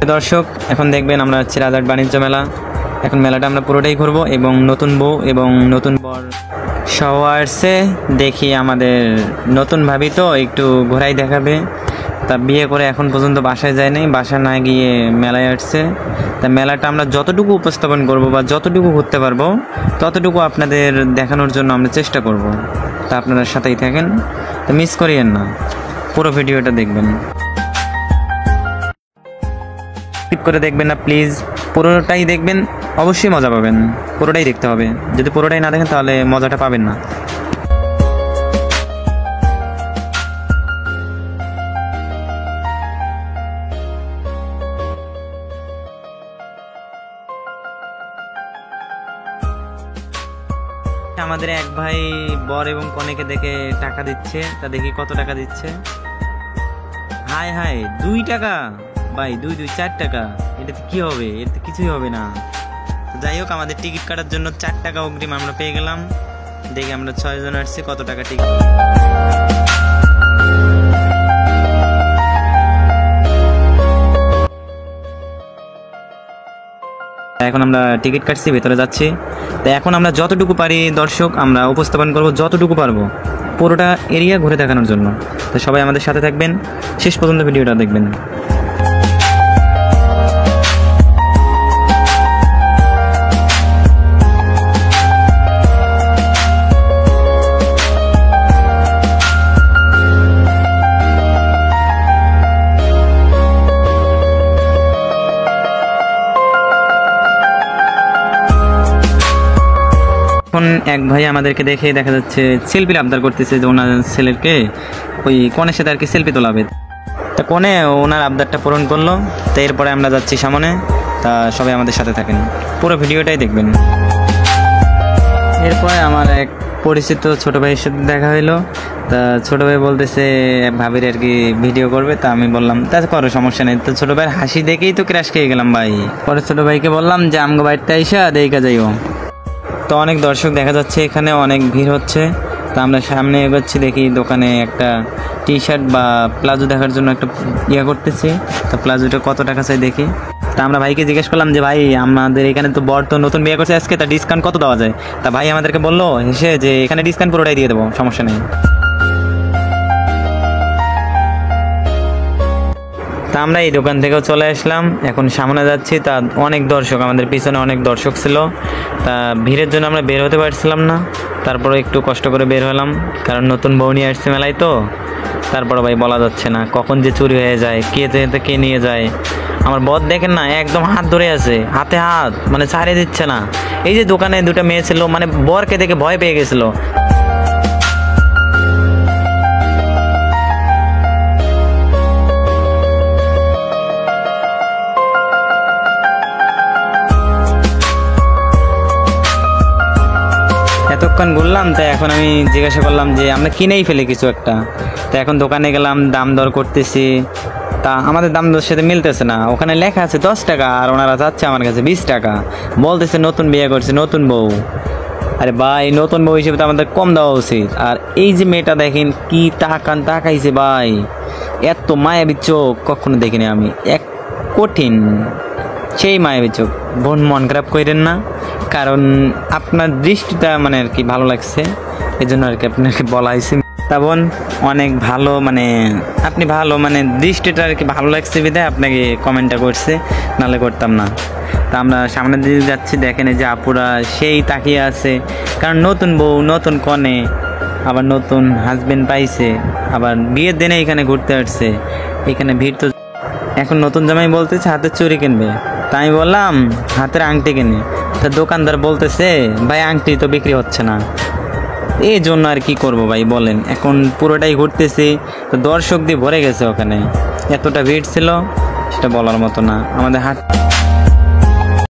দর্শক এখন দেখবেন আমরা হচ্ছে রাজার বাণিজ্য মেলা। এখন মেলাটা আমরা পুরোটাই ঘুরবো এবং নতুন বউ এবং নতুন বর সহ আসছে। দেখি আমাদের নতুন ভাবি তো একটু ঘোরাই দেখাবে। তা বিয়ে করে এখন পর্যন্ত বাসায় যায় নাই, বাসা না গিয়ে মেলায় আসছে। তা মেলাটা আমরা যতটুকু উপস্থাপন করব বা যতটুকু ঘুরতে পারবো ততটুকু আপনাদের দেখানোর জন্য আমরা চেষ্টা করব। তা আপনারা সাথেই থাকেন, তা মিস করিয়েন না, পুরো ভিডিওটা দেখবেন, স্কিপ করে দেখবেন না প্লিজ, পুরোটাই দেখবেন, অবশ্যই মজা পাবেন। পুরোটাই দেখতে হবে, যদি পুরোটাই না দেখেন তাহলে মজাটা পাবেন না। আমাদের এক ভাই বর এবং কনেকে দেখে টাকা দিচ্ছে, তা দেখি কত টাকা দিচ্ছে। হাই হাই 2 টাকা ভাই, 4 টাকা, এটাতে কি হবে? এটাতে কিছুই হবে না। যাই হোক, আমাদের টিকিট কাটার জন্য 4 টাকা অগ্রিম আমরা পেয়ে গেলাম। দেখি আমরা 6 জন আসছি, কত টাকা টিকিট। এখন আমরা টিকিট কাটছি, ভেতরে যাচ্ছি। তো এখন আমরা যতটুকু পারি দর্শক আমরা উপস্থাপন করব, যতটুকু পারবো পুরোটা এরিয়া ঘুরে দেখানোর জন্য। তো সবাই আমাদের সাথে থাকবেন, শেষ পর্যন্ত ভিডিওটা দেখবেন। এখন এক ভাই আমাদেরকে দেখে দেখা যাচ্ছে সেলফির আবদার করতেছে, যে ওনার ছেলেকে ওই কনের সাথে আর কি সেলফি তোলাবে। তা কনে ওনার আবদারটা পূরণ করলো। তো এরপরে আমরা যাচ্ছি সামনে। তা সবাই আমাদের সাথে থাকেন, পুরো ভিডিওটাই দেখবেন। এরপরে আমার এক পরিচিত ছোট ভাইয়ের সাথে দেখা হইলো। তা ছোট ভাই বলতেছে ভাবির আর কি ভিডিও করবে। তা আমি বললাম তা করো, সমস্যা নেই। তো ছোট ভাইয়ের হাসি দেখেই তো ক্র্যাশ খেয়ে গেলাম ভাই। পরে ছোট ভাইকে বললাম যে আমগো বাড়িতে আইসা দেখা যাইও। তো অনেক দর্শক দেখা যাচ্ছে, এখানে অনেক ভিড় হচ্ছে। তো আমরা সামনে এগোচ্ছি, দেখি দোকানে একটা টি শার্ট বা প্লাজো দেখার জন্য একটা ইয়ে করতেছি। তো প্লাজোটা কত টাকা চাই দেখি। তা আমরা ভাইকে জিজ্ঞেস করলাম যে ভাই আমাদের এখানে তো বর তো নতুন বিয়ে করছে আজকে, তা ডিসকাউন্ট কত দেওয়া যায়? তা ভাই আমাদেরকে বললো হেসে যে এখানে ডিসকাউন্ট পুরোটাই দিয়ে দেবো, সমস্যা নেই। তা আমরা এই দোকান থেকেও চলে আসলাম, এখন সামনে যাচ্ছি। তা অনেক দর্শক, আমাদের পিছনে অনেক দর্শক ছিল। তা ভিড়ের জন্য আমরা বের হতে পারছিলাম না, তারপরে একটু কষ্ট করে বের হলাম, কারণ নতুন বউ নিয়ে আসছে মেলায়। তো তারপরে ভাই বলা যাচ্ছে না কখন যে চুরি হয়ে যায়, কে নিয়ে যায়। আমার বর দেখেন না, একদম হাত ধরে আছে, হাতে হাত, মানে ছাড়িয়ে দিচ্ছে না। এই যে দোকানে 2টা মেয়ে ছিল, মানে বরকে দেখে ভয় পেয়ে গেছিল। এতক্ষণ ঘুরলাম, তাই এখন আমি জিজ্ঞাসা করলাম যে আমরা কিনেই ফেলি কিছু একটা। তো এখন দোকানে গেলাম, দাম দর করতেছি। তা আমাদের দাম দর সাথে মিলতেছে না। ওখানে লেখা আছে 10 টাকা, আর ওনারা চাচ্ছে আমার কাছে 20 টাকা। বলতেছে নতুন বিয়ে করছে, নতুন বউ। আরে ভাই, নতুন বউ হিসেবে তো আমাদের কম দেওয়া উচিত। আর এই যে মেয়েটা দেখেন কি তাকাইছে ভাই, এত মায়াবী চোখ কখনো দেখিনি আমি, এক কঠিন সেই মায়াবী চোখ। বোন মন খারাপ করেন না, কারণ আপনার দৃষ্টিটা মানে আর কি ভালো লাগছে, এই জন্য আর কি আপনাকে বলা হয়েছে। তা বোন অনেক ভালো, মানে আপনি ভালো, মানে দৃষ্টিটা আর কি ভালো লাগছে বিধায় আপনাকে কমেন্টটা করছে, নাহলে করতাম না। তা আমরা সামনের দিকে যাচ্ছি, দেখেন এই যে আপুরা সেই তাকিয়ে আছে, কারণ নতুন বউ, নতুন কনে, আবার নতুন হাজবেন্ড পাইছে, আবার বিয়ের দিনে এখানে ঘুরতে আসছে। এখানে ভিড় তো। এখন নতুন জামাই বলতেছে হাতের চুড়ি কিনবে, তাই আমি বললাম হাতের আংটি কিনে। তা দোকানদার বলতেছে ভাই আংটি তো বিক্রি হচ্ছে না। এই জন্য আর কি করব ভাই বলেন। এখন পুরোটাই ঘুরতেছি, তো দর্শক দিয়ে ভরে গেছে ওখানে, এতটা ভিড় ছিল সেটা বলার মতো না। আমাদের হাট